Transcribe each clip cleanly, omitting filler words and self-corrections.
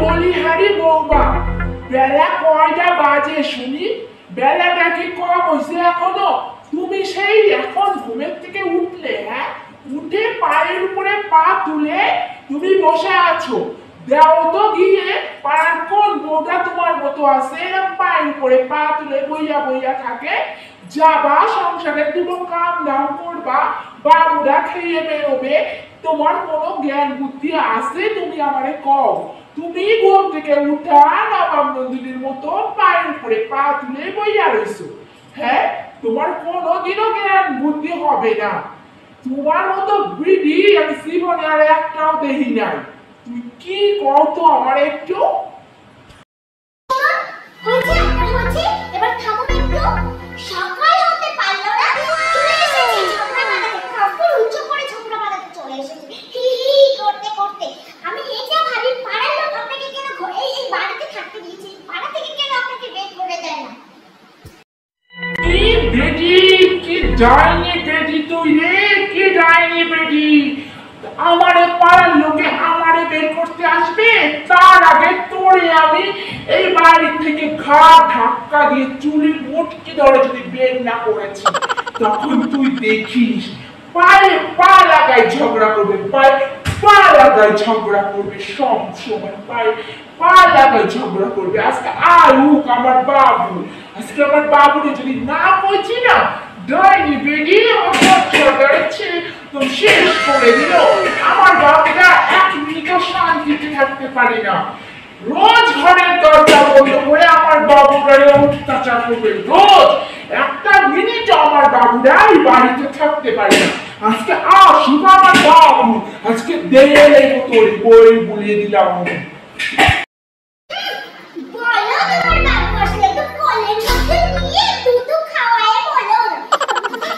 বলি হ্যারি বৌমা, বেলা কয়টা বাজে শুনি? বেলা নাকি কম হয়েছে এখনো? তুমি সেই এখন ঘুমের থেকে উঠলে? হ্যাঁ, উঠে পায়ের উপরে পা তুলে তুমি বসে আছো। দাও তো গিয়ে, পাড়ার কোন বউটা তোমার মতো আছে এরকম পায়ের উপরে পা তুলে বইয়া বইয়া থাকে? যাবা সংসারে দুটো কাম দাম করবা, বাবুরা খেয়ে বেরোবে, তোমার কোনো জ্ঞান বুদ্ধি আছে? তুমি আমারে কও। তুমি ঘুম থেকে উঠা নবাব নন্দিনীর মতো পায়ের উপরে পা তুলে বইয়া রইছো। হ্যাঁ, তোমার কোনোদিনও জ্ঞান বুদ্ধি হবে না। তোমার মতো বিডি আমি জীবনে আর একটাও দেখি নাই। তুই কি কও তো আমার একটু? হয়েছে আপনার হয়েছে, এবার থামো একটু। সকাল হতে পারলো না, চলে এসেছে ঝগড়া বাঁধাতে, কাপড় উঁচু করে ঝগড়া বাঁধাতে চলে এসেছে হি হি করতে করতে। আমি এটা ভাবি পাড়ার লোক আপনাকে কেন এই বাড়িতে থাকতে দিয়েছে, পাড়া থেকে কেন আপনাকে বের করে দেয় না? কি বেটি, কি ডাইনি বেটি তুই রে, কি ডাইনি বেটি! আমারে পাড়ার লোকে আমারে বের করতে আসবে, তার আগে তোরে আমি এই বাড়ি থেকে ঘাড় ধাক্কা দিয়ে চুলির মুটকি ধরে যদি বের না করেছি, তখন তুই দেখিস। পায়ে পা লাগাই ঝগড়া করবে, পায়ে পা লাগাই ঝগড়া করবে, সব সময় পায়ে পা লাগাই ঝগড়া করবে। আজকে আয়ুক আমার বাবু, আজকে আমার বাবুরে যদি না বলছি না, ডাইনি বেডি আমার ঝগড়াচ্ছে তো শেষ করে দিল। আমার বাবুটা এক মিনিটও শান্তিতে থাকতে পারে না। রোজ ঘরের দরজা বন্ধ করে আমার বাবুটারে অত্যাচার করবে, রোজ একটা মিনিট আমার বাবুরা এই বাড়িতে থাকতে পারে না। আজকে আসুক আমার বাবু, আজকে দেয় তোর বই বলিয়ে দিলাম। বলো তোমার বাবু আসলে তো কোলের মধ্যে নিয়ে দুধ খাওয়ায়, বলো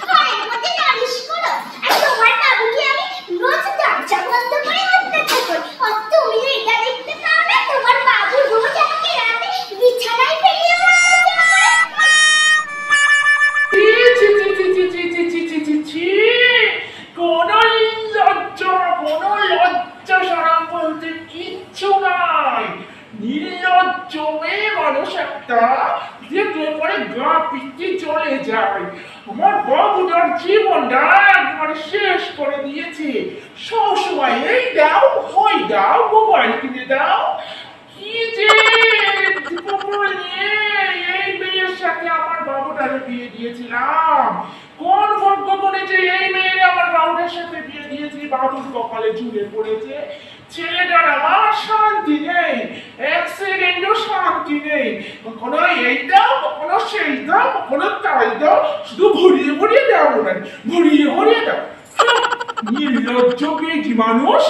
ঘরের মধ্যে নালিশ করো। আর তোমার বাবুকে আমি রোজ দরজা বন্ধ করে অত্যাচার করি, আর তুমি এটা দেখতে পাও না? তোমার বাবু রোজ আমাকে রাতে বিছানায় ফেলিয়ে কোনো লজ্জা শরম বলতে কিচ্ছু নাই। নির্লজ্জ মেয়ে মানুষ একটা, দেখলে পরে গা পিটি চলে যায়। আমার বাবুটার জীবনটা একবারে শেষ করে দিয়েছে। সবসময় এই দাও হই দাও, মোবাইল কিনে দাও। কি যে এই মেয়ের সাথে আমার বাবুটারে বিয়ে দিয়েছিলাম, কোন ভাগ্য বলে যে এই মেয়ের আমার বাবুটার সাথে বিয়ে দিয়েছি, বাবুর কপালে ঝুলে পড়েছে। ছেলেটার আমার শান্তি নেই, এক সেকেন্ডও শান্তি নেই। কখনো এই দাও, কখনো সেই দাও, কখনো তাই দাও, শুধু ভরিয়ে ভরিয়ে দাও না, ভরিয়ে ভরিয়ে দাও। নির্লজ্জ বেটি মানুষ।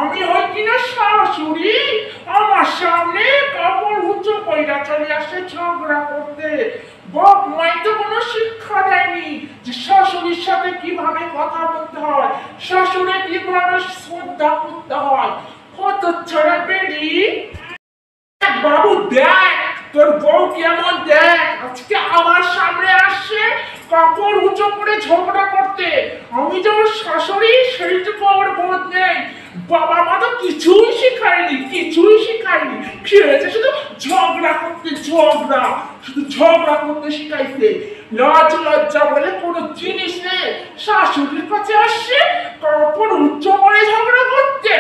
আমি হই কিনা শাশুড়ি, আমার সামনে কাপড় উঁচু কইরা চলে আসে ঝগড়া করতে। বাপ মাই তো কোনো শিক্ষা দেয়নি যে শাশুড়ির সাথে কিভাবে কথা বলতে হয়, শাশুড়ে কিভাবে শ্রদ্ধা করতে হয়। কত ছড়া বেরি বাবু, দেখ তোর বউ কেমন, দেখ আজকে আমার সামনে আসছে কাপড় উঁচু করে ঝগড়া করতে। আমি যেমন শাশুড়ি সেইটুকু আমার বোধ নেই। বাবা মা তো কিছুই শিখায়নি, কিছুই শিখায়নি। খেয়েছে শুধু ঝগড়া করতে, ঝগড়া, শুধু ঝগড়া করতে শিখাইছে। লজ্জা বলে কোনো জিনিস নেই। শাশুড়ির কাছে আসছে কাপড় উঁচু করে ঝগড়া করতে।